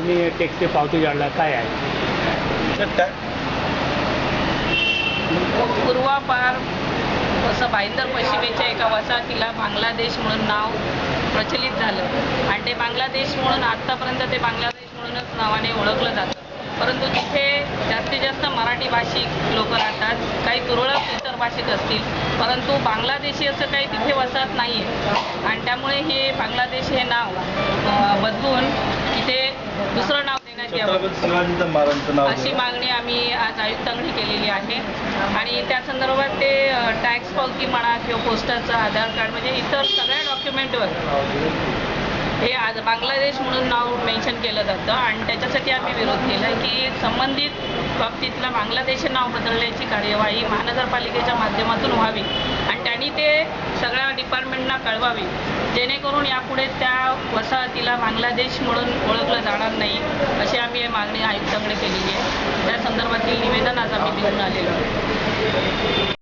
त्यांनी टॅक्सची पावती काढला काय आहे? पूर्वापार असं भाईंदर पश्चिमेच्या एका वसाहतीला बांगलादेश म्हणून नाव प्रचलित झालं आणि ते बांगलादेश म्हणून आत्तापर्यंत ते बांगलादेश म्हणूनच नावाने ओळखलं जातं. परंतु तिथे जास्तीत जास्त मराठी भाषिक लोक राहतात, काही तुरळक इतर भाषिक असतील, परंतु बांगलादेशी असं काही तिथे वसाहत नाही आहे आणि त्यामुळे हे बांगलादेश हे नाव बदलून तिथे दुसरं नाव देण्यात यावं अशी मागणी आम्ही आज आयुक्तांकडे केलेली आहे. आणि त्या संदर्भात ते टॅक्स पावती म्हणा किंवा पोस्टाचं आधार कार्ड म्हणजे इतर सगळ्या डॉक्युमेंटवर हे आज बांगलादेश म्हणून नाव मेन्शन केलं जातं आणि त्याच्यासाठी आम्ही विरोध केला की संबंधित बाबतीतलं बांगलादेश नाव बदलण्याची कार्यवाही महानगरपालिकेच्या माध्यमातून व्हावी आणि त्यांनी ते सगळ्या डिपार्टमेंटना कळवावी, जेणेकरून यापुढे त्या वसाहतीला बांगलादेश म्हणून ओळखलं जाणार नाही अशी आम्ही मागणी आयुक्तांकडे केलेली आहे. त्या संदर्भातील निवेदन आज आम्ही देऊन आलेलो आहे.